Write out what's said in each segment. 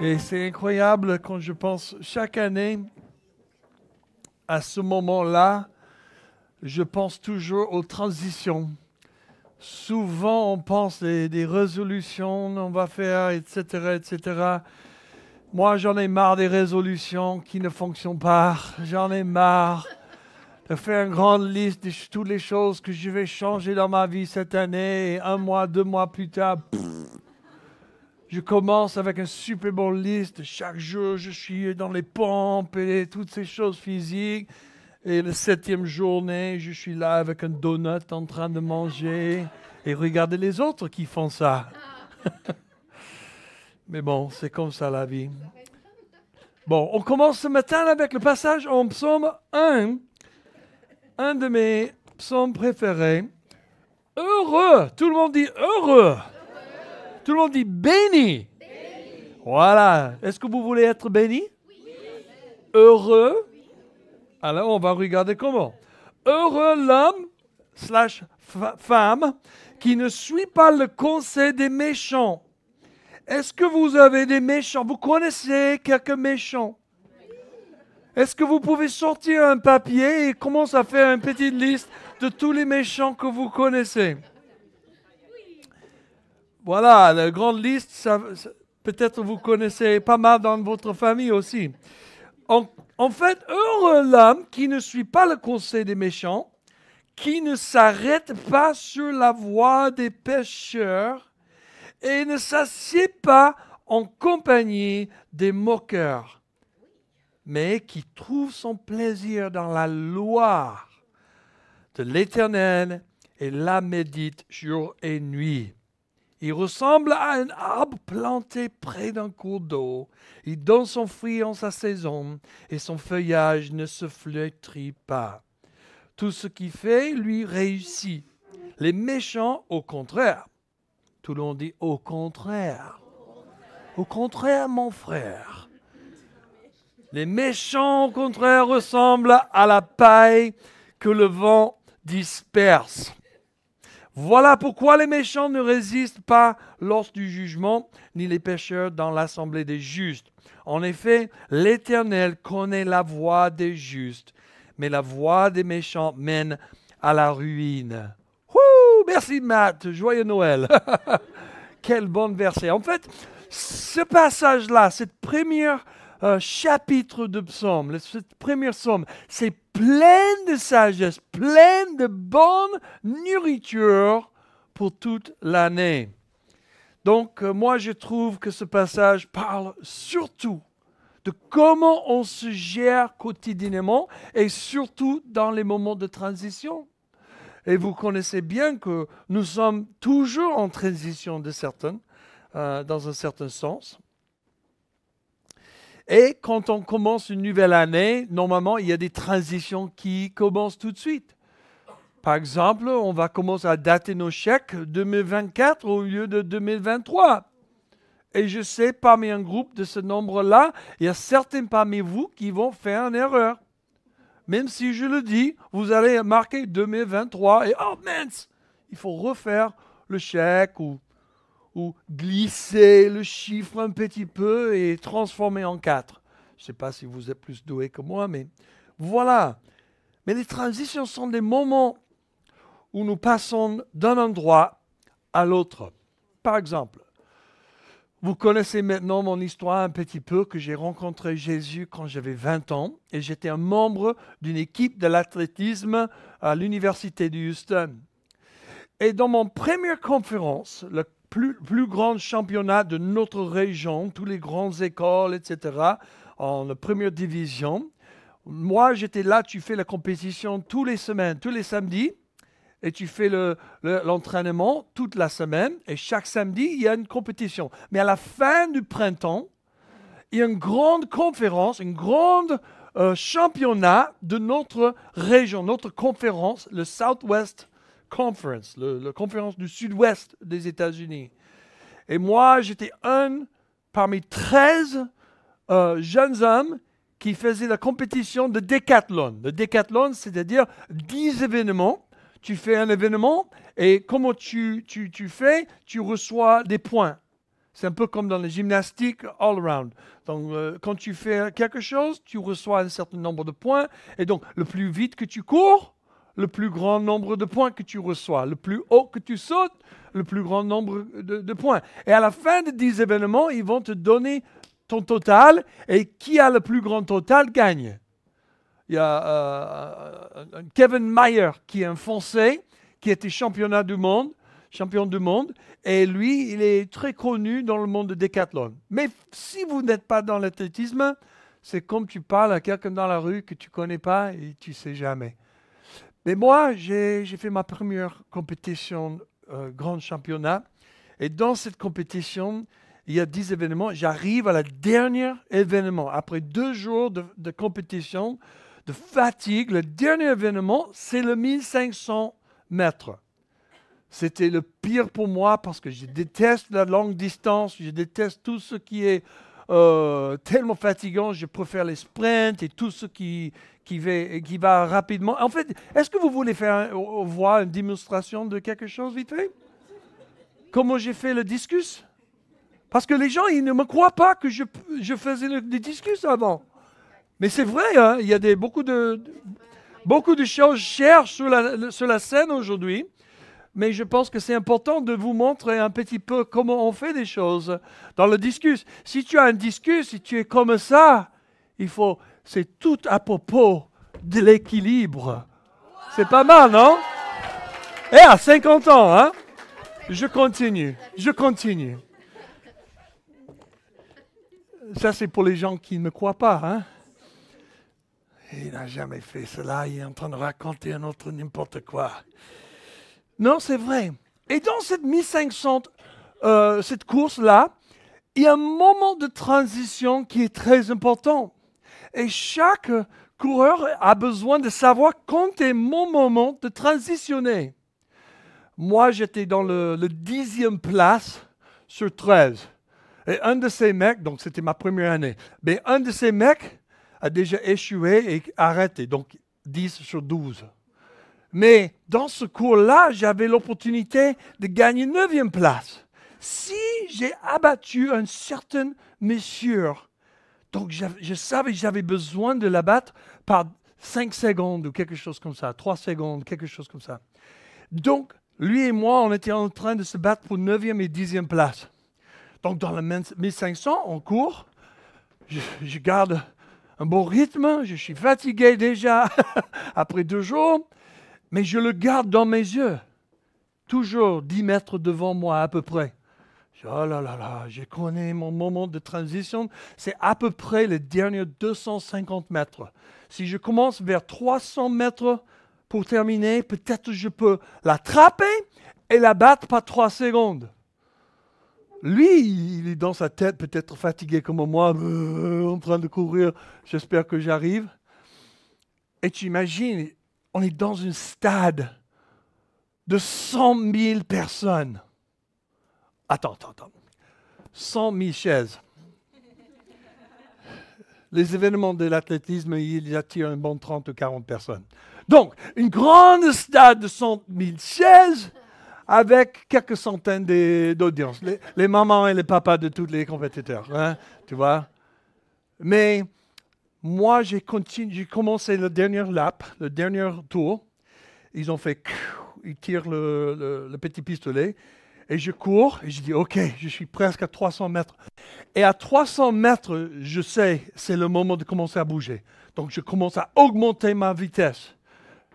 Et c'est incroyable quand je pense chaque année à ce moment-là, je pense toujours aux transitions. Souvent, on pense des résolutions, on va faire, etc., etc. Moi, j'en ai marre des résolutions qui ne fonctionnent pas. J'en ai marre de faire une grande liste de toutes les choses que je vais changer dans ma vie cette année. Et un mois, 2 mois plus tard, je commence avec une super bonne liste. Chaque jour, je suis dans les pompes et toutes ces choses physiques. Et la 7e journée, je suis là avec un donut en train de manger. Et regardez les autres qui font ça. Mais bon, c'est comme ça la vie. Bon, on commence ce matin avec le passage en psaume 1. Un de mes psaumes préférés. Heureux. Tout le monde dit heureux. Tout le monde dit béni. Voilà. Est-ce que vous voulez être béni? Heureux. Alors, on va regarder comment. Heureux l'homme / femme qui ne suit pas le conseil des méchants. Est-ce que vous avez des méchants? Vous connaissez quelques méchants? Est-ce que vous pouvez sortir un papier et commencer à faire une petite liste de tous les méchants que vous connaissez? Voilà, la grande liste, peut-être vous connaissez pas mal dans votre famille aussi. En fait, heureux l'homme qui ne suit pas le conseil des méchants, qui ne s'arrête pas sur la voie des pécheurs et ne s'assied pas en compagnie des moqueurs, mais qui trouve son plaisir dans la loi de l'Éternel et la médite jour et nuit. Il ressemble à un arbre planté près d'un cours d'eau. Il donne son fruit en sa saison et son feuillage ne se flétrit pas. Tout ce qu'il fait lui réussit. Les méchants, au contraire. Tout le monde dit au contraire. Au contraire, mon frère. Les méchants, au contraire, ressemblent à la paille que le vent disperse. Voilà pourquoi les méchants ne résistent pas lors du jugement, ni les pécheurs dans l'assemblée des justes. En effet, l'Éternel connaît la voie des justes, mais la voie des méchants mène à la ruine. Wouh! Merci Matt, joyeux Noël. Quel bon verset. En fait, ce passage-là, cette première chapitre de psaume, cette première psaume, c'est plein de sagesse, plein de bonne nourriture pour toute l'année. Donc, moi, je trouve que ce passage parle surtout de comment on se gère quotidiennement et surtout dans les moments de transition. Et vous connaissez bien que nous sommes toujours en transition dans un certain sens. Et quand on commence une nouvelle année, normalement, il y a des transitions qui commencent tout de suite. Par exemple, on va commencer à dater nos chèques 2024 au lieu de 2023. Et je sais, parmi un groupe de ce nombre-là, il y a certains parmi vous qui vont faire une erreur. Même si je le dis, vous allez marquer 2023 et oh mince, il faut refaire le chèque ou glisser le chiffre un petit peu et transformer en 4. Je ne sais pas si vous êtes plus doué que moi, mais voilà. Mais les transitions sont des moments où nous passons d'un endroit à l'autre. Par exemple, vous connaissez maintenant mon histoire un petit peu, que j'ai rencontré Jésus quand j'avais 20 ans et j'étais un membre d'une équipe de l'athlétisme à l'université de Houston. Et dans mon première conférence, le plus grand championnat de notre région, toutes les grandes écoles, etc., en la première division, moi j'étais là, tu fais la compétition tous les semaines, tous les samedis, et tu fais l'entraînement toute la semaine, et chaque samedi, il y a une compétition. Mais à la fin du printemps, il y a une grande conférence, une grande championnat de notre région, notre conférence, le Southwest Conference, la conférence du sud-ouest des États-Unis. Et moi, j'étais un parmi 13 jeunes hommes qui faisaient la compétition de décathlon. Le décathlon, c'est-à-dire 10 événements. Tu fais un événement et comment tu fais, tu reçois des points. C'est un peu comme dans les gymnastiques all around. Donc, quand tu fais quelque chose, tu reçois un certain nombre de points. Et donc, le plus vite que tu cours, le plus grand nombre de points que tu reçois. Le plus haut que tu sautes, le plus grand nombre de points. Et à la fin de 10 événements, ils vont te donner ton total. Et qui a le plus grand total gagne. Il y a Kevin Mayer, qui est un Français, qui était champion du monde. Et lui, il est très connu dans le monde de décathlon. Mais si vous n'êtes pas dans l'athlétisme, c'est comme tu parles à quelqu'un dans la rue que tu ne connais pas et tu ne sais jamais. Mais moi, j'ai fait ma première compétition grand championnat. Et dans cette compétition, il y a 10 événements. J'arrive à la dernière événement. Après 2 jours de compétition, de fatigue, le dernier événement, c'est le 1500 mètres. C'était le pire pour moi parce que je déteste la longue distance, je déteste tout ce qui est tellement fatigant. Je préfère les sprints et tout ce qui va rapidement. En fait, est-ce que vous voulez voir une démonstration de quelque chose vite fait? Comment j'ai fait le discus? Parce que les gens, ils ne me croient pas que je faisais le discus avant. Mais c'est vrai, hein, il y a beaucoup de choses chères sur la scène aujourd'hui. Mais je pense que c'est important de vous montrer un petit peu comment on fait des choses dans le discus. Si tu as un discus, si tu es comme ça, c'est tout à propos de l'équilibre. C'est pas mal, non? Et à 50 ans, hein? Je continue. Ça, c'est pour les gens qui ne me croient pas, hein? Il n'a jamais fait cela, il est en train de raconter un autre n'importe quoi. Non, c'est vrai. Et dans cette 1500, cette course-là, il y a un moment de transition qui est très important. Et chaque coureur a besoin de savoir quand est mon moment de transitionner. Moi, j'étais dans le 10e place sur 13. Et un de ces mecs, donc c'était ma première année, mais un de ces mecs a déjà échoué et arrêté, donc 10 sur 12. Mais dans ce cours-là, j'avais l'opportunité de gagner 9e place. Si j'ai abattu un certain monsieur, donc je savais que j'avais besoin de l'abattre par 5 secondes ou quelque chose comme ça, 3 secondes, quelque chose comme ça. Donc, lui et moi, on était en train de se battre pour 9e et 10e place. Donc, dans le 1500, on court, je garde un bon rythme, je suis fatigué déjà après 2 jours. Mais je le garde dans mes yeux, toujours 10 mètres devant moi à peu près. Oh là là là, je connais mon moment de transition, c'est à peu près les derniers 250 mètres. Si je commence vers 300 mètres pour terminer, peut-être je peux l'attraper et la battre par 3 secondes. Lui, il est dans sa tête, peut-être fatigué comme moi, en train de courir, j'espère que j'arrive. Et tu imagines, on est dans un stade de 100 000 personnes. Attends. 100 000 chaises. Les événements de l'athlétisme, ils attirent un bon 30 ou 40 personnes. Donc, une grande stade de 100 000 chaises avec quelques centaines d'audiences. Les mamans et les papas de tous les compétiteurs, hein, tu vois. Mais moi, j'ai commencé le dernier lap, le dernier tour. Ils ont fait, ils tirent le petit pistolet. Et je cours et je dis, OK, je suis presque à 300 mètres. Et à 300 mètres, je sais, c'est le moment de commencer à bouger. Donc, je commence à augmenter ma vitesse.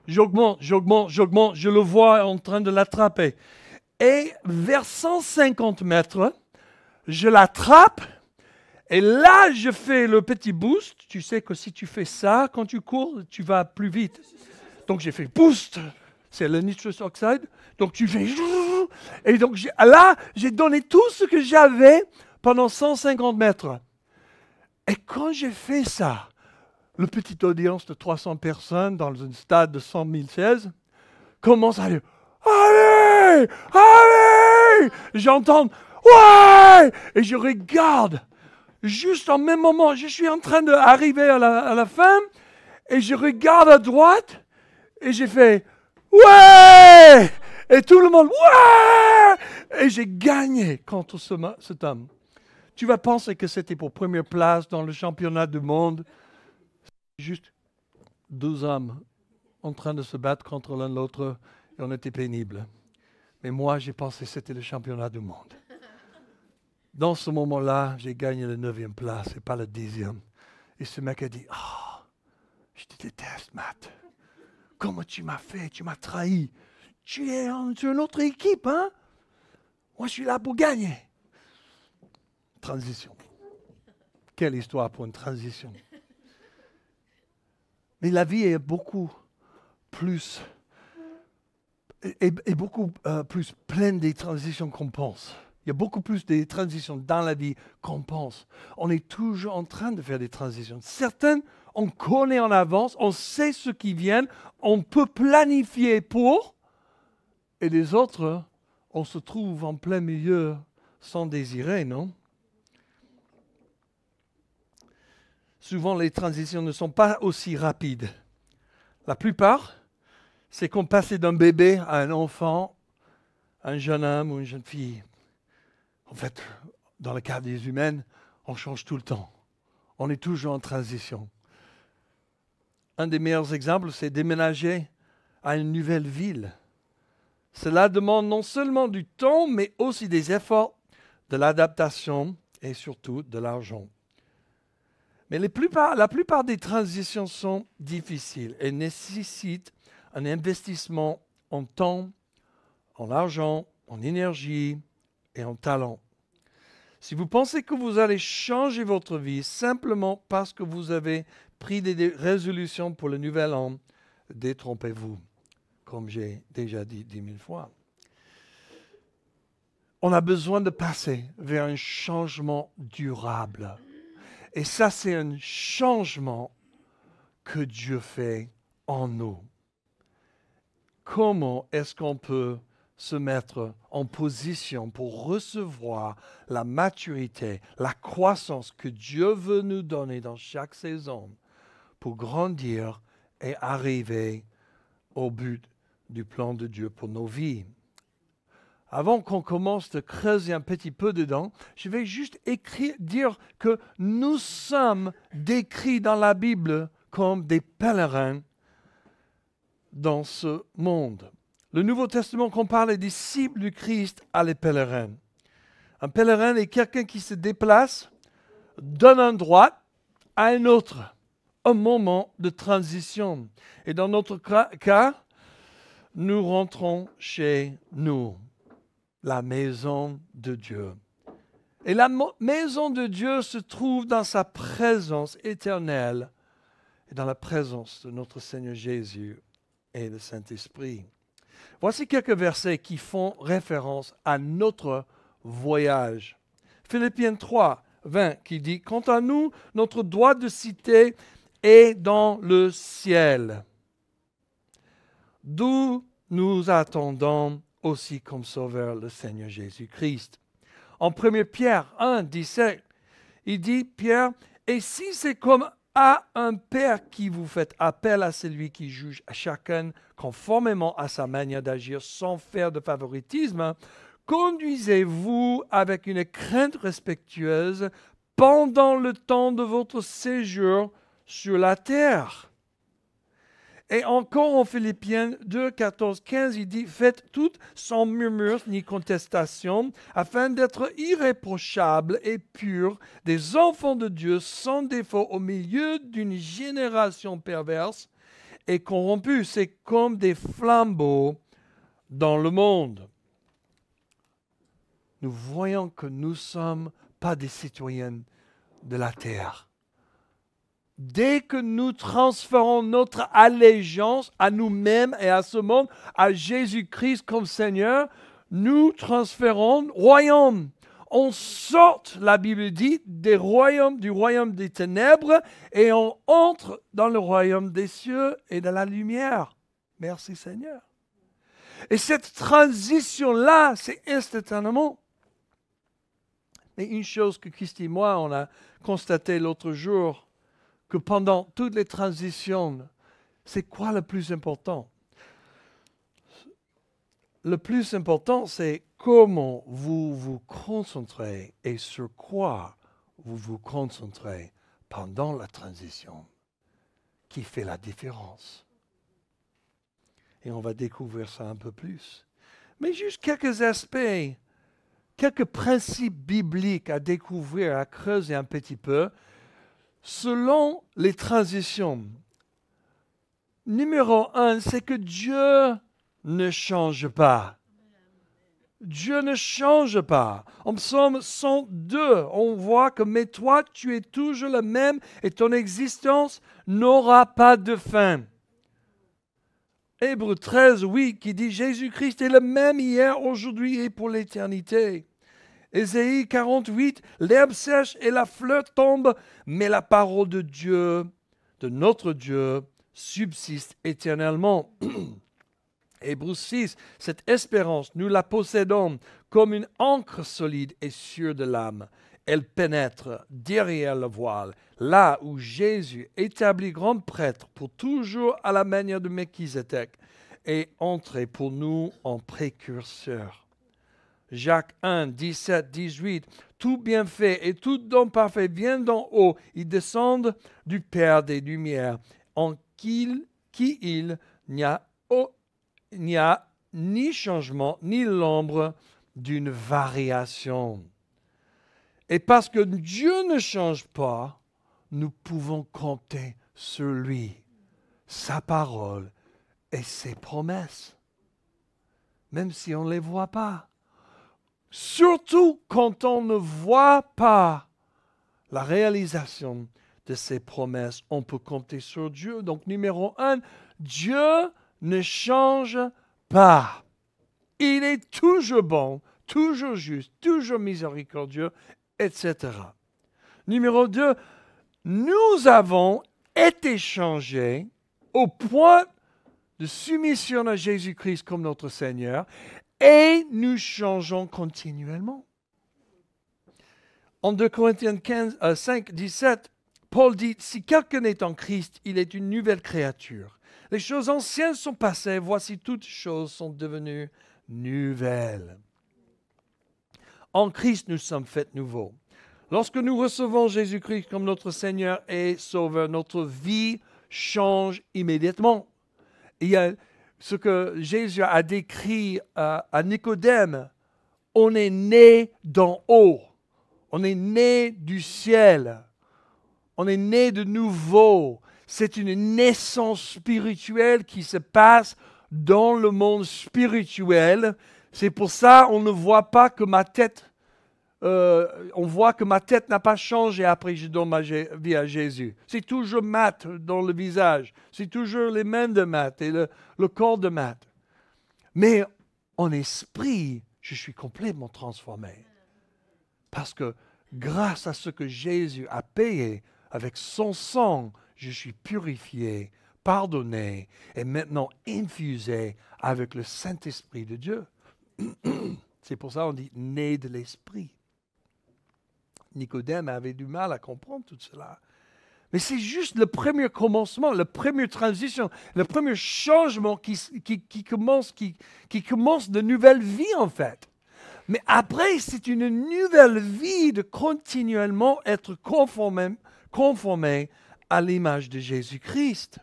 J'augmente, je le vois en train de l'attraper. Et vers 150 mètres, je l'attrape. Et là, je fais le petit boost. Tu sais que si tu fais ça, quand tu cours, tu vas plus vite. Donc, j'ai fait boost. C'est le nitrous oxide. Donc, tu fais... Et donc, là, j'ai donné tout ce que j'avais pendant 150 mètres. Et quand j'ai fait ça, le petit audience de 300 personnes dans un stade de 100 000 chaises commence à dire « Allez! Allez !» J'entends « Ouais !» Et je regarde. Juste en même moment, je suis en train d'arriver à la fin et je regarde à droite et j'ai fait « Ouais !» Et tout le monde « Ouais !» Et j'ai gagné contre cet homme. Tu vas penser que c'était pour première place dans le championnat du monde. Juste 2 hommes en train de se battre contre l'un l'autre et on était pénibles. Mais moi, j'ai pensé que c'était le championnat du monde. Dans ce moment-là, j'ai gagné la 9e place et pas la 10e. Et ce mec a dit, « Ah, je te déteste, Matt. Comment tu m'as fait? Tu m'as trahi. Tu es une autre équipe, hein? Moi, je suis là pour gagner. » Transition. Quelle histoire pour une transition. Mais la vie est beaucoup plus, beaucoup plus pleine des transitions qu'on pense. Il y a beaucoup plus de transitions dans la vie qu'on pense. On est toujours en train de faire des transitions. Certaines, on connaît en avance, on sait ce qui vient, on peut planifier pour, et les autres, on se trouve en plein milieu sans désirer, non? Souvent, les transitions ne sont pas aussi rapides. La plupart, c'est qu'on passe d'un bébé à un enfant, un jeune homme ou une jeune fille. En fait, dans le cas des humains, on change tout le temps. On est toujours en transition. Un des meilleurs exemples, c'est déménager à une nouvelle ville. Cela demande non seulement du temps, mais aussi des efforts, de l'adaptation et surtout de l'argent. Mais la plupart des transitions sont difficiles et nécessitent un investissement en temps, en argent, en énergie et en talent. Si vous pensez que vous allez changer votre vie simplement parce que vous avez pris des résolutions pour le nouvel an, détrompez-vous, comme j'ai déjà dit 10 000 fois. On a besoin de passer vers un changement durable. Et ça, c'est un changement que Dieu fait en nous. Comment est-ce qu'on peut se mettre en position pour recevoir la maturité, la croissance que Dieu veut nous donner dans chaque saison pour grandir et arriver au but du plan de Dieu pour nos vies? Avant qu'on commence de creuser un petit peu dedans, je vais juste dire que nous sommes décrits dans la Bible comme des pèlerins dans ce monde. Le Nouveau Testament compare les disciples du Christ à les pèlerins. Un pèlerin est quelqu'un qui se déplace d'un endroit à un autre, un moment de transition. Et dans notre cas, nous rentrons chez nous. La maison de Dieu. Et la maison de Dieu se trouve dans sa présence éternelle et dans la présence de notre Seigneur Jésus et le Saint-Esprit. Voici quelques versets qui font référence à notre voyage. Philippiens 3, 20 qui dit « Quant à nous, notre droit de cité est dans le ciel, d'où nous attendons aussi comme sauveur le Seigneur Jésus-Christ. » En 1 Pierre 1, 17, il dit, Pierre, « Et si c'est comme à un père qui vous fait appel à celui qui juge à chacun conformément à sa manière d'agir sans faire de favoritisme, conduisez-vous avec une crainte respectueuse pendant le temps de votre séjour sur la terre. » Et encore en Philippiens 2, 14, 15, il dit « Faites tout sans murmure ni contestation, afin d'être irréprochables et purs, des enfants de Dieu sans défaut au milieu d'une génération perverse et corrompue. » C'est comme des flambeaux dans le monde. Nous voyons que nous ne sommes pas des citoyens de la terre. Dès que nous transférons notre allégeance à nous-mêmes et à ce monde, à Jésus-Christ comme Seigneur, nous transférons royaume. On sort, la Bible dit, du royaume des ténèbres et on entre dans le royaume des cieux et de la lumière. Merci Seigneur. Et cette transition-là, c'est instantanément. Mais une chose que Christy et moi, on a constaté l'autre jour, que pendant toutes les transitions, c'est quoi le plus important? Le plus important, c'est comment vous vous concentrez et sur quoi vous vous concentrez pendant la transition qui fait la différence. Et on va découvrir ça un peu plus. Mais juste quelques aspects, quelques principes bibliques à découvrir, à creuser un petit peu, selon les transitions. Numéro 1, c'est que Dieu ne change pas. Dieu ne change pas. En Psaume 102, on voit que « Mais toi, tu es toujours le même et ton existence n'aura pas de fin. » Hébreux 13, oui, qui dit « Jésus-Christ est le même hier, aujourd'hui et pour l'éternité. » Ésaïe 48, « L'herbe sèche et la fleur tombe, mais la parole de Dieu, de notre Dieu, subsiste éternellement. » Hébreux 6, cette espérance, nous la possédons comme une ancre solide et sûre de l'âme. Elle pénètre derrière le voile, là où Jésus, établi grand prêtre pour toujours à la manière de Melchizedek, est entré pour nous en précurseur. Jacques 1, 17, 18, tout bienfait et tout don parfait vient d'en haut, ils descendent du Père des Lumières, en qui il n'y a ni changement, ni l'ombre d'une variation. Et parce que Dieu ne change pas, nous pouvons compter sur lui, sa parole et ses promesses, même si on ne les voit pas. Surtout quand on ne voit pas la réalisation de ses promesses, on peut compter sur Dieu. Donc, numéro 1, Dieu ne change pas. Il est toujours bon, toujours juste, toujours miséricordieux, etc. Numéro 2, nous avons été changés au point de soumission à Jésus-Christ comme notre Seigneur et nous changeons continuellement. En 2 Corinthiens 5, 17, Paul dit, « Si quelqu'un est en Christ, il est une nouvelle créature. Les choses anciennes sont passées, voici toutes choses sont devenues nouvelles. » En Christ, nous sommes faits nouveaux. Lorsque nous recevons Jésus-Christ comme notre Seigneur et Sauveur, notre vie change immédiatement. Il y a ce que Jésus a décrit à Nicodème. On est né d'en haut. On est né du ciel. On est né de nouveau. C'est une naissance spirituelle qui se passe dans le monde spirituel. C'est pour ça qu'on ne voit pas que ma tête, on voit que ma tête n'a pas changé après que je donne ma vie à Jésus. C'est toujours Matt dans le visage. C'est toujours les mains de Matt et le corps de Matt. Mais en esprit, je suis complètement transformé. Parce que grâce à ce que Jésus a payé avec son sang, je suis purifié, pardonné et maintenant infusé avec le Saint-Esprit de Dieu. C'est pour ça qu'on dit « né de l'Esprit ». Nicodème avait du mal à comprendre tout cela. Mais c'est juste le premier commencement, la première transition, le premier changement qui commence de nouvelle vie en fait. Mais après, c'est une nouvelle vie de continuellement être conformé à l'image de Jésus-Christ.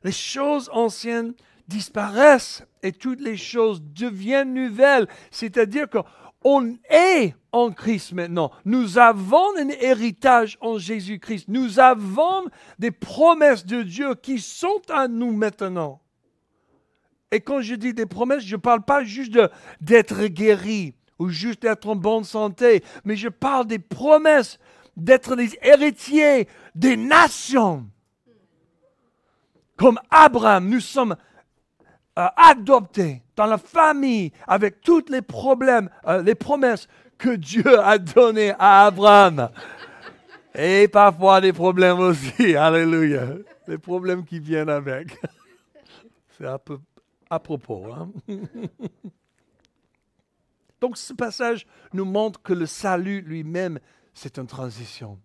Les choses anciennes disparaissent et toutes les choses deviennent nouvelles. C'est-à-dire qu'on est en Christ maintenant. Nous avons un héritage en Jésus-Christ. Nous avons des promesses de Dieu qui sont à nous maintenant. Et quand je dis des promesses, je ne parle pas juste d'être guéri ou juste d'être en bonne santé, mais je parle des promesses d'être les héritiers des nations. Comme Abraham, nous sommes adoptés dans la famille avec tous les problèmes, les promesses que Dieu a données à Abraham. Et parfois des problèmes aussi, alléluia, les problèmes qui viennent avec. C'est un peu à propos. Hein? Donc ce passage nous montre que le salut lui-même, c'est une transition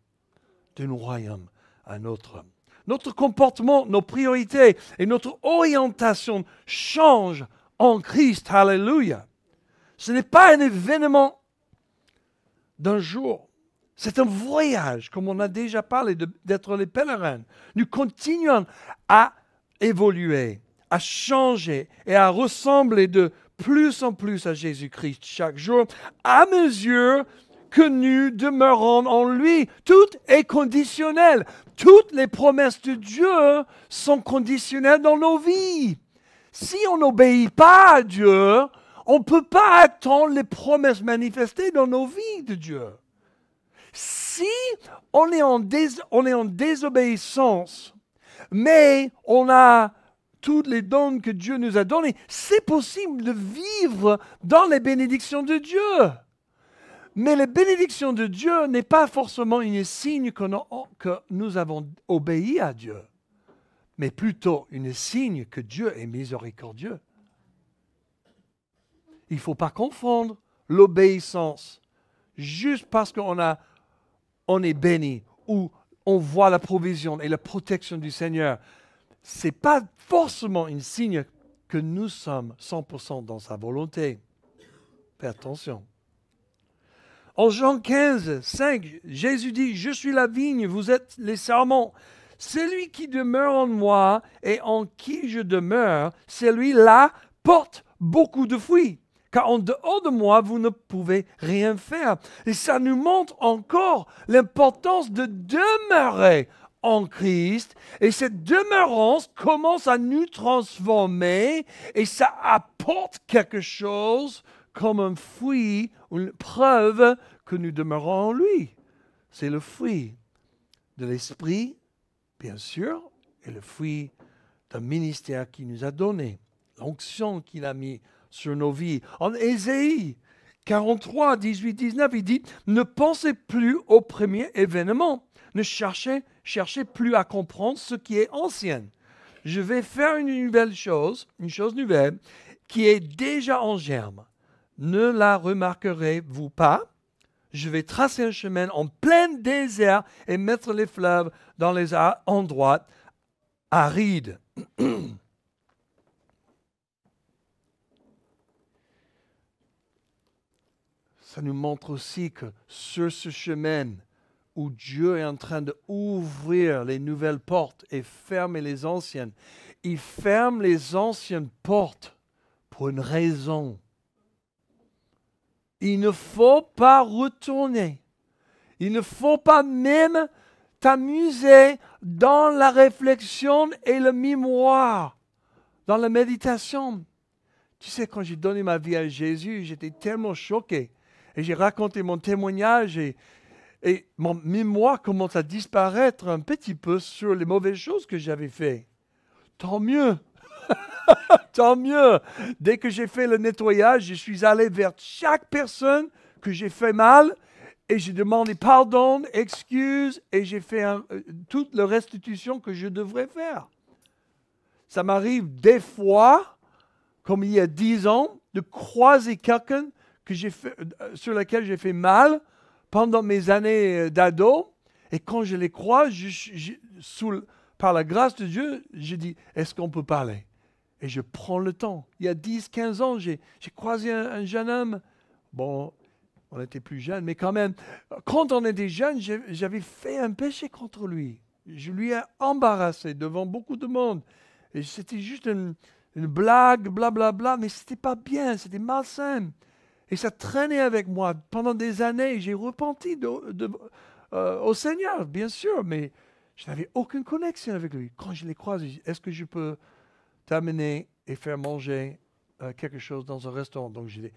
d'un royaume à un autre. Notre comportement, nos priorités et notre orientation changent en Christ. Alléluia. Ce n'est pas un événement d'un jour. C'est un voyage, comme on a déjà parlé, d'être les pèlerins. Nous continuons à évoluer, à changer et à ressembler de plus en plus à Jésus-Christ chaque jour, à mesure que nous demeurons en lui. Tout est conditionnel. Toutes les promesses de Dieu sont conditionnelles dans nos vies. Si on n'obéit pas à Dieu, on ne peut pas attendre les promesses manifestées dans nos vies de Dieu. Si on est en désobéissance, mais on a tous les dons que Dieu nous a donnés, c'est possible de vivre dans les bénédictions de Dieu. Mais les bénédictions de Dieu n'est pas forcément un signe que nous avons obéi à Dieu, mais plutôt un signe que Dieu est miséricordieux. Il ne faut pas confondre l'obéissance juste parce qu'on est béni ou on voit la provision et la protection du Seigneur. Ce n'est pas forcément un signe que nous sommes 100% dans sa volonté. Fais attention. En Jean 15, 5, Jésus dit, « Je suis la vigne, vous êtes les sarments. Celui qui demeure en moi et en qui je demeure, celui-là porte beaucoup de fruits. Car en dehors de moi, vous ne pouvez rien faire. » Et ça nous montre encore l'importance de demeurer en Christ. Et cette demeurance commence à nous transformer et ça apporte quelque chose comme un fruit, une preuve que nous demeurons en lui. C'est le fruit de l'Esprit, bien sûr, et le fruit d'un ministère qu'il nous a donné, l'onction qu'il a mis sur nos vies. En Ésaïe 43, 18, 19, il dit « Ne pensez plus au premier événement, ne cherchez plus à comprendre ce qui est ancien. Je vais faire une nouvelle chose, une chose nouvelle, qui est déjà en germe. Ne la remarquerez-vous pas? Je vais tracer un chemin en plein désert et mettre les fleuves dans les endroits arides. » Ça nous montre aussi que sur ce chemin où Dieu est en train d'ouvrir les nouvelles portes et fermer les anciennes, il ferme les anciennes portes pour une raison. Il ne faut pas retourner. Il ne faut pas même t'amuser dans la réflexion et le mémoire, dans la méditation. Tu sais, quand j'ai donné ma vie à Jésus, j'étais tellement choqué. Et j'ai raconté mon témoignage et mon mémoire commence à disparaître un petit peu sur les mauvaises choses que j'avais faites. Tant mieux. Tant mieux. Dès que j'ai fait le nettoyage, je suis allé vers chaque personne que j'ai fait mal et j'ai demandé pardon, excuse et j'ai fait toute la restitution que je devrais faire. Ça m'arrive des fois, comme il y a 10 ans, de croiser quelqu'un sur lequel j'ai fait mal pendant mes années d'ado. Et quand je les croise, par la grâce de Dieu, je dis, est-ce qu'on peut parler? Et je prends le temps. Il y a 10, 15 ans, j'ai croisé un jeune homme. Bon, on était plus jeunes, mais quand même, quand on était jeunes, j'avais fait un péché contre lui. Je lui ai embarrassé devant beaucoup de monde. Et c'était juste une blague, blablabla, mais c'était pas bien, c'était malsain. Et ça traînait avec moi pendant des années. J'ai repenti au Seigneur, bien sûr, mais je n'avais aucune connexion avec lui. Quand je l'ai croisé, est-ce que je peux t'amener et faire manger quelque chose dans un restaurant? Donc j'ai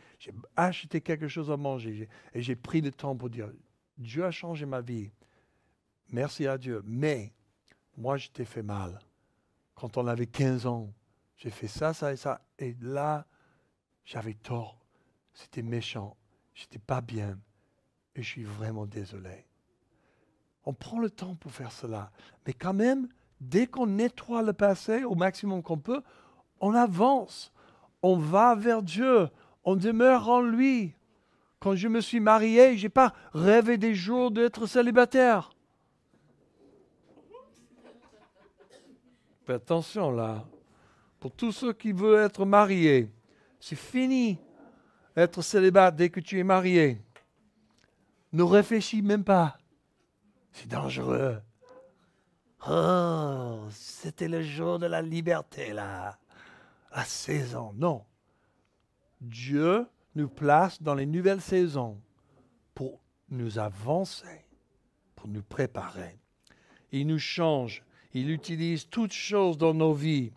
acheté quelque chose à manger et j'ai pris le temps pour dire, Dieu a changé ma vie. Merci à Dieu. Mais moi, je t'ai fait mal. Quand on avait 15 ans, j'ai fait ça, ça et ça. Et là, j'avais tort. C'était méchant. J'étais pas bien. Et je suis vraiment désolé. On prend le temps pour faire cela. Mais quand même, dès qu'on nettoie le passé au maximum qu'on peut, on avance. On va vers Dieu. On demeure en lui. Quand je me suis marié, je n'ai pas rêvé des jours d'être célibataire. Fais attention là. Pour tous ceux qui veulent être mariés, c'est fini. être célibataire dès que tu es marié. Ne réfléchis même pas. C'est dangereux. Oh, c'était le jour de la liberté, là. À 16 ans. Non. Dieu nous place dans les nouvelles saisons pour nous avancer, pour nous préparer. Il nous change. Il utilise toutes choses dans nos vies.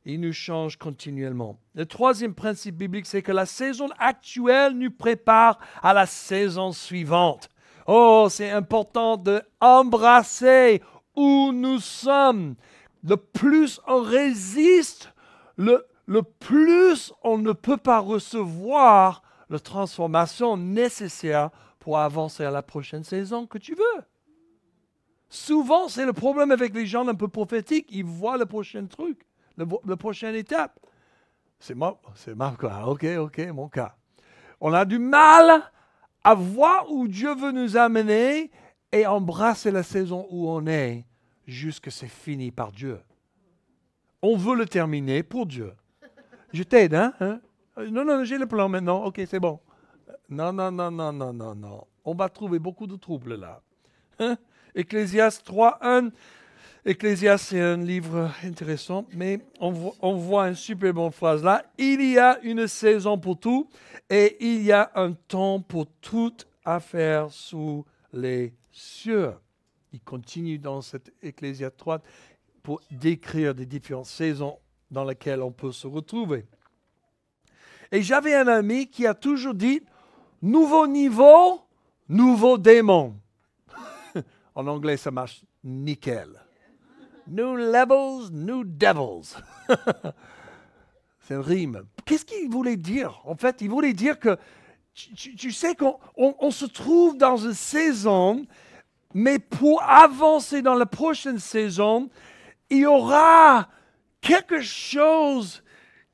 Il nous change continuellement. Le troisième principe biblique, c'est que la saison actuelle nous prépare à la saison suivante. Oh, c'est important d'embrasser où nous sommes. Le plus on résiste, le plus on ne peut pas recevoir la transformation nécessaire pour avancer à la prochaine saison que tu veux. Souvent, c'est le problème avec les gens un peu prophétiques. Ils voient le prochain truc, la prochaine étape. C'est ma cas. Ok, mon cas. On a du mal à voir où Dieu veut nous amener et embrasser la saison où on est jusqu'à c'est fini par Dieu. On veut le terminer pour Dieu. Je t'aide, hein? Non, j'ai le plan maintenant. Ok, c'est bon. Non. On va trouver beaucoup de troubles là. Hein? Ecclésiaste 3:1. Ecclésiaste, c'est un livre intéressant, mais on voit une super bonne phrase là. Il y a une saison pour tout et il y a un temps pour toute affaire sous les cieux. Il continue dans cet Ecclésiaste 3 pour décrire des différentes saisons dans lesquelles on peut se retrouver. Et j'avais un ami qui a toujours dit « nouveau niveau, nouveau démon ». En anglais, ça marche nickel. New levels, new devils. C'est une rime. Qu'est-ce qu'il voulait dire? En fait, il voulait dire que, tu sais qu'on se trouve dans une saison, mais pour avancer dans la prochaine saison, il y aura quelque chose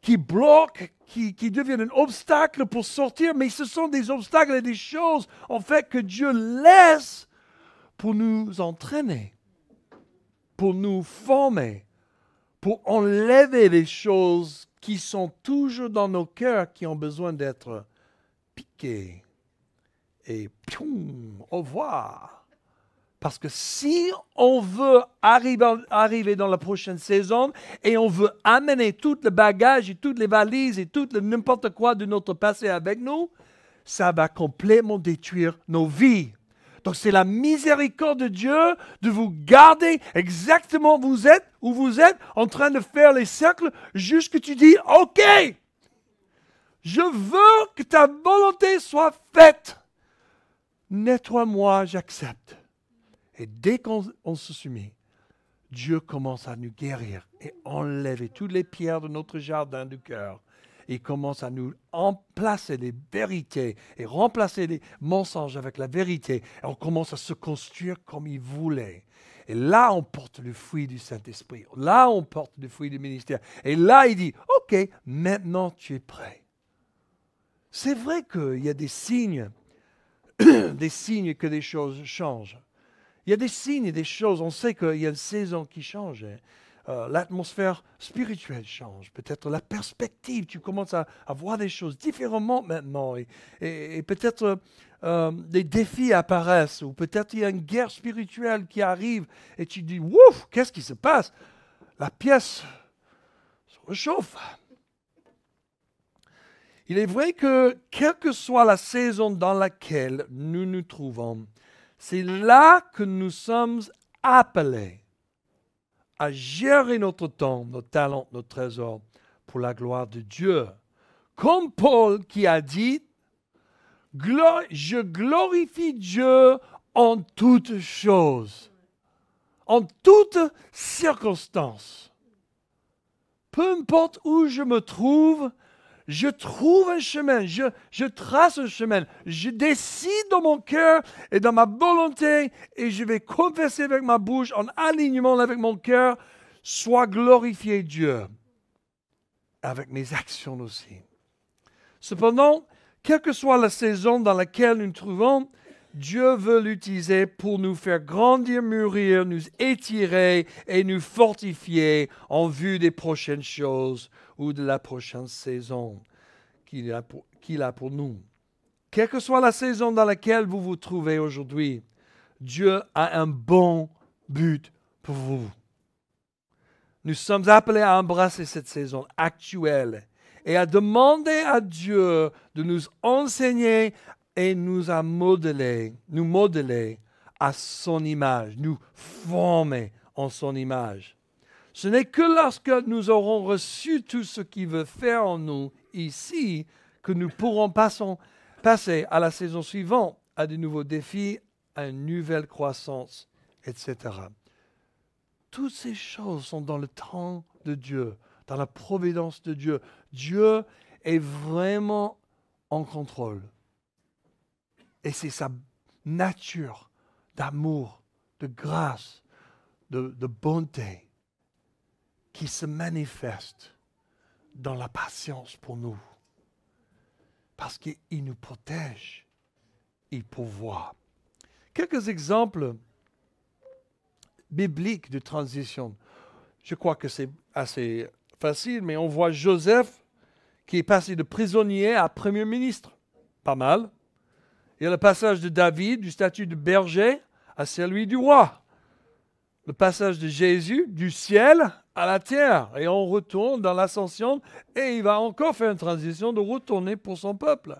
qui bloque, qui devient un obstacle pour sortir, mais ce sont des obstacles et des choses, en fait, que Dieu laisse pour nous entraîner, pour nous former, pour enlever les choses qui sont toujours dans nos cœurs, qui ont besoin d'être piquées. Et au revoir. Parce que si on veut arriver dans la prochaine saison et on veut amener tout le bagage et toutes les valises et tout n'importe quoi de notre passé avec nous, ça va complètement détruire nos vies. Donc c'est la miséricorde de Dieu de vous garder exactement où vous êtes, en train de faire les cercles, jusqu'à ce que tu dis, OK, je veux que ta volonté soit faite. Nettoie-moi, j'accepte. Et dès qu'on se soumet, Dieu commence à nous guérir et enlever toutes les pierres de notre jardin du cœur. Il commence à nous remplacer les vérités et remplacer les mensonges avec la vérité. Et on commence à se construire comme il voulait. Et là, on porte le fruit du Saint-Esprit. Là, on porte le fruit du ministère. Et là, il dit, OK, maintenant tu es prêt. C'est vrai qu'il y a des signes, que des choses changent. Il y a des signes et des choses. On sait qu'il y a une saison qui change. L'atmosphère spirituelle change. Peut-être la perspective. Tu commences à voir des choses différemment maintenant. Et peut-être des défis apparaissent. Ou peut-être il y a une guerre spirituelle qui arrive. Et tu dis, ouf, qu'est-ce qui se passe? La pièce se réchauffe. Il est vrai que quelle que soit la saison dans laquelle nous nous trouvons, c'est là que nous sommes appelés à gérer notre temps, nos talents, nos trésors pour la gloire de Dieu. Comme Paul qui a dit, je glorifie Dieu en toutes choses, en toutes circonstances. Peu importe où je me trouve, je trouve un chemin, je trace un chemin, je décide dans mon cœur et dans ma volonté et je vais confesser avec ma bouche en alignement avec mon cœur, soit glorifié Dieu, avec mes actions aussi. Cependant, quelle que soit la saison dans laquelle nous nous trouvons, Dieu veut l'utiliser pour nous faire grandir, mûrir, nous étirer et nous fortifier en vue des prochaines choses ou de la prochaine saison qu'il a pour nous. Quelle que soit la saison dans laquelle vous vous trouvez aujourd'hui, Dieu a un bon but pour vous. Nous sommes appelés à embrasser cette saison actuelle et à demander à Dieu de nous enseigner et nous modeler à son image, nous former en son image. Ce n'est que lorsque nous aurons reçu tout ce qu'il veut faire en nous ici que nous pourrons passer à la saison suivante, à de nouveaux défis, à une nouvelle croissance, etc. Toutes ces choses sont dans le temps de Dieu, dans la providence de Dieu. Dieu est vraiment en contrôle. Et c'est sa nature d'amour, de grâce, de bonté qui se manifeste dans la patience pour nous. Parce qu'il nous protège, il pourvoit. Quelques exemples biblique de transition. Je crois que c'est assez facile, mais on voit Joseph qui est passé de prisonnier à premier ministre. Pas mal. Il y a le passage de David, du statut de berger à celui du roi. Le passage de Jésus, du ciel à la terre. Et on retourne dans l'ascension et il va encore faire une transition de retourner pour son peuple.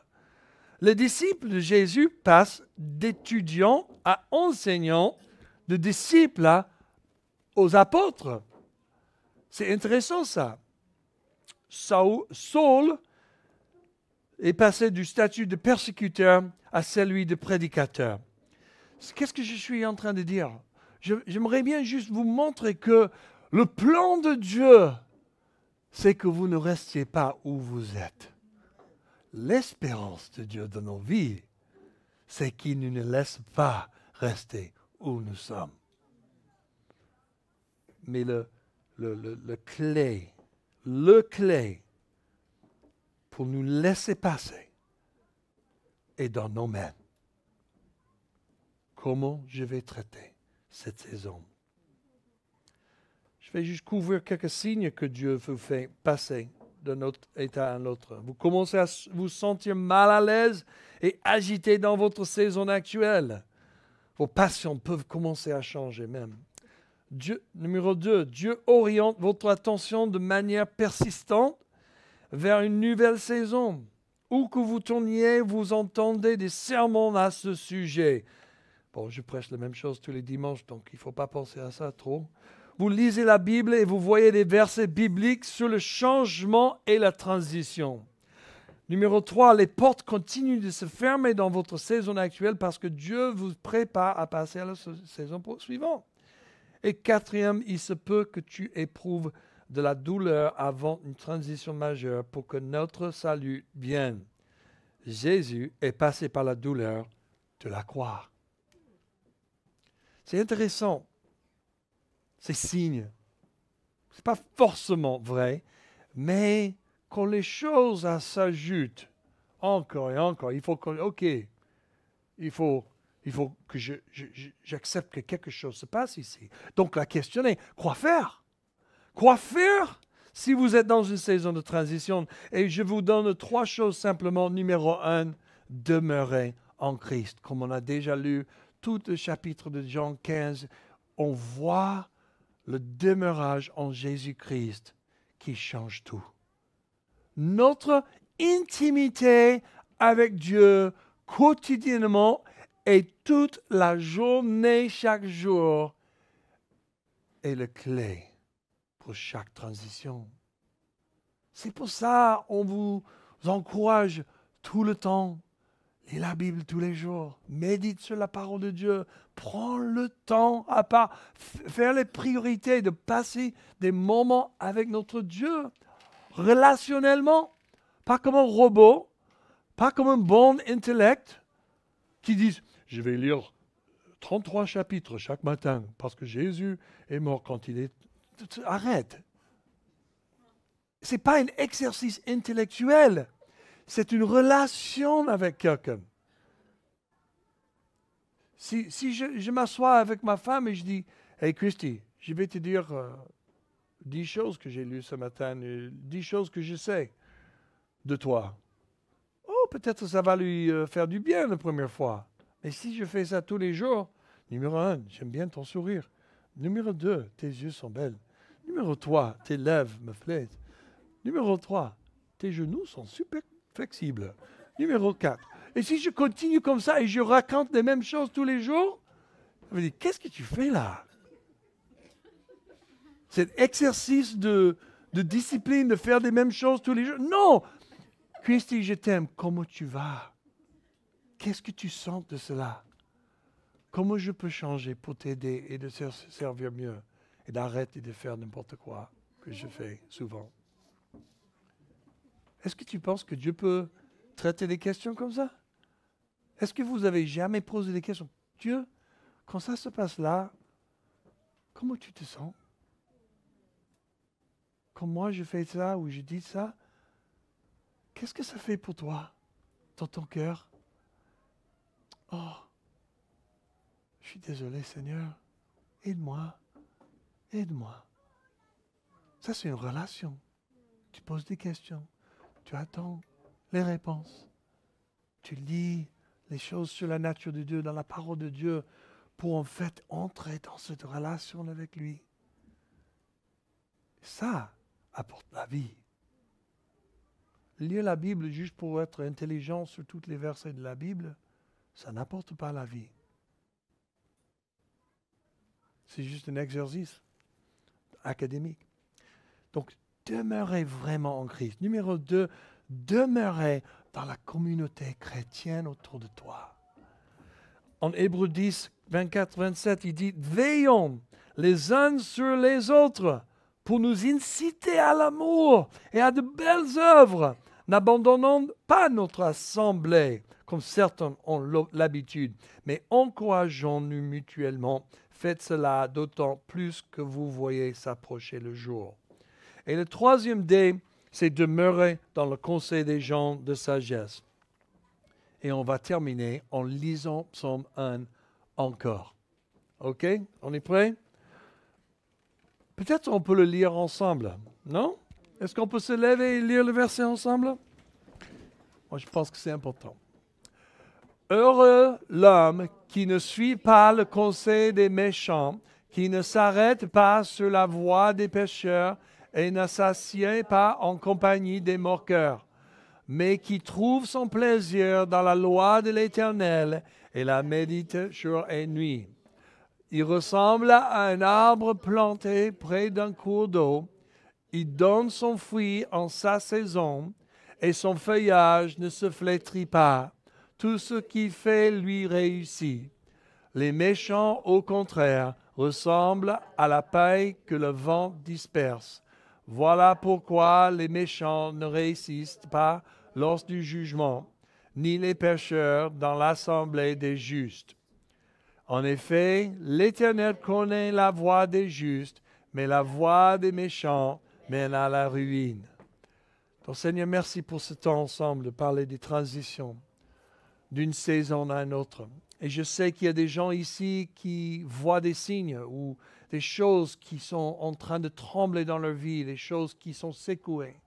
Les disciples de Jésus passent d'étudiants à enseignants, de disciples aux apôtres. C'est intéressant ça. Saul est passé du statut de persécuteur à celui de prédicateur. Qu'est-ce que je suis en train de dire? J'aimerais bien juste vous montrer que le plan de Dieu, c'est que vous ne restiez pas où vous êtes. L'espérance de Dieu dans nos vies, c'est qu'il ne nous laisse pas rester où nous sommes. Mais le clé pour nous laisser passer est dans nos mains. Comment je vais traiter cette saison? Je vais juste couvrir quelques signes que Dieu vous fait passer d'un autre état à un autre. Vous commencez à vous sentir mal à l'aise et agité dans votre saison actuelle. Vos passions peuvent commencer à changer même. Numéro 2, Dieu oriente votre attention de manière persistante vers une nouvelle saison. Où que vous tourniez, vous entendez des sermons à ce sujet. Bon, je prêche la même chose tous les dimanches, donc il ne faut pas penser à ça trop. Vous lisez la Bible et vous voyez des versets bibliques sur le changement et la transition. Numéro 3, les portes continuent de se fermer dans votre saison actuelle parce que Dieu vous prépare à passer à la saison suivante. Et 4e, il se peut que tu éprouves de la douleur avant une transition majeure pour que notre salut vienne. Jésus est passé par la douleur de la croix. C'est intéressant, ces signes. Ce n'est pas forcément vrai, mais quand les choses s'ajoutent encore et encore, il faut que j'accepte que quelque chose se passe ici. Donc la question est, quoi faire? Quoi faire si vous êtes dans une saison de transition? Et je vous donne 3 choses simplement. Numéro 1, demeurez en Christ. Comme on a déjà lu tout le chapitre de Jean 15, on voit le demeurage en Jésus-Christ qui change tout. Notre intimité avec Dieu quotidiennement et toute la journée, chaque jour, est la clé pour chaque transition. C'est pour ça qu'on vous encourage tout le temps. Lis la Bible tous les jours. Médite sur la parole de Dieu. Prends le temps à part faire les priorités, de passer des moments avec notre Dieu. Relationnellement. Pas comme un robot. Pas comme un bon intellect qui dit « Je vais lire 33 chapitres chaque matin parce que Jésus est mort quand il est... » Arrête. Ce n'est pas un exercice intellectuel. C'est une relation avec quelqu'un. Si je m'assois avec ma femme et je dis « Hey Christy, je vais te dire 10 choses que j'ai lues ce matin, 10 choses que je sais de toi. » peut-être ça va lui faire du bien la première fois. Mais si je fais ça tous les jours, numéro 1, j'aime bien ton sourire. Numéro 2, tes yeux sont belles. Numéro 3, tes lèvres me plaisent. Numéro 3, tes genoux sont super flexibles. Numéro 4. Et si je continue comme ça et je raconte les mêmes choses tous les jours, je me dis, qu'est-ce que tu fais là? Cet exercice de discipline, de faire les mêmes choses tous les jours. Non! Christy, je t'aime. Comment tu vas? Qu'est-ce que tu sens de cela? Comment je peux changer pour t'aider et de servir mieux et d'arrêter de faire n'importe quoi que je fais souvent? Est-ce que tu penses que Dieu peut traiter des questions comme ça? Est-ce que vous avez jamais posé des questions? Dieu, quand ça se passe là, comment tu te sens? Quand moi je fais ça ou je dis ça, qu'est-ce que ça fait pour toi, dans ton cœur? Oh, je suis désolé Seigneur, aide-moi, aide-moi. Ça c'est une relation. Tu poses des questions, tu attends les réponses. Tu lis les choses sur la nature de Dieu, dans la parole de Dieu, pour en fait entrer dans cette relation avec lui. Ça apporte la vie. Lire la Bible juste pour être intelligent sur tous les versets de la Bible, ça n'apporte pas la vie. C'est juste un exercice académique. Donc, demeurez vraiment en Christ. Numéro 2, demeurez dans la communauté chrétienne autour de toi. En Hébreux 10, 24, 27, il dit « Veillons les uns sur les autres pour nous inciter à l'amour et à de belles œuvres. N'abandonnons pas notre assemblée, comme certains ont l'habitude, mais encourageons-nous mutuellement. Faites cela d'autant plus que vous voyez s'approcher le jour. » Et le troisième D, c'est demeurer dans le conseil des gens de sagesse. Et on va terminer en lisant Psaume 1 encore. OK? On est prêt? Peut-être on peut le lire ensemble, non? Est-ce qu'on peut se lever et lire le verset ensemble? Moi, je pense que c'est important. Heureux l'homme qui ne suit pas le conseil des méchants, qui ne s'arrête pas sur la voie des pécheurs et ne s'assied pas en compagnie des moqueurs, mais qui trouve son plaisir dans la loi de l'Éternel et la médite jour et nuit. Il ressemble à un arbre planté près d'un cours d'eau. Il donne son fruit en sa saison et son feuillage ne se flétrit pas. Tout ce qu'il fait lui réussit. Les méchants, au contraire, ressemblent à la paille que le vent disperse. Voilà pourquoi les méchants ne réussissent pas lors du jugement, ni les pécheurs dans l'assemblée des justes. En effet, l'Éternel connaît la voie des justes, mais la voie des méchants mène à la ruine. Donc, Seigneur, merci pour ce temps ensemble de parler des transitions d'une saison à une autre. Et je sais qu'il y a des gens ici qui voient des signes ou des choses qui sont en train de trembler dans leur vie, des choses qui sont secouées.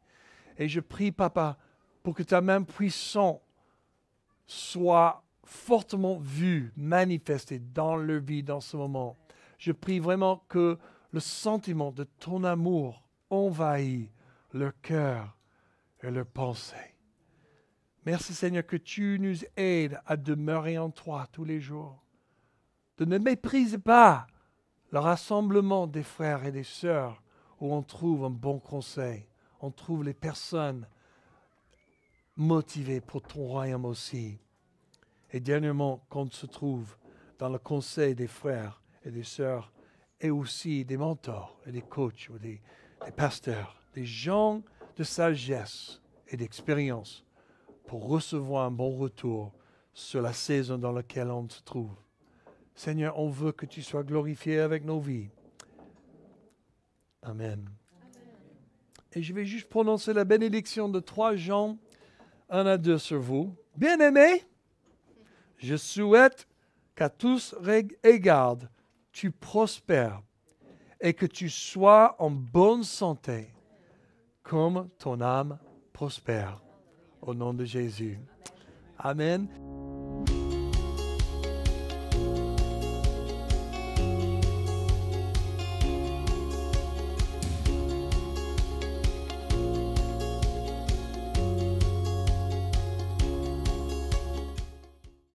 Et je prie, Papa, pour que ta main puissante soit fortement vue, manifestée dans leur vie dans ce moment. Je prie vraiment que le sentiment de ton amour envahit leur cœur et leur pensée. Merci Seigneur que tu nous aides à demeurer en toi tous les jours. De ne mépriser pas le rassemblement des frères et des sœurs où on trouve un bon conseil. On trouve les personnes motivées pour ton royaume aussi. Et dernièrement, qu'on se trouve dans le conseil des frères et des sœurs et aussi des mentors et des coachs ou des pasteurs, des gens de sagesse et d'expérience pour recevoir un bon retour sur la saison dans laquelle on se trouve. Seigneur, on veut que tu sois glorifié avec nos vies. Amen. Et je vais juste prononcer la bénédiction de 3 Jean 1 à 2 sur vous. Bien-aimés, je souhaite qu'à tous égards, tu prospères et que tu sois en bonne santé, comme ton âme prospère. Au nom de Jésus. Amen.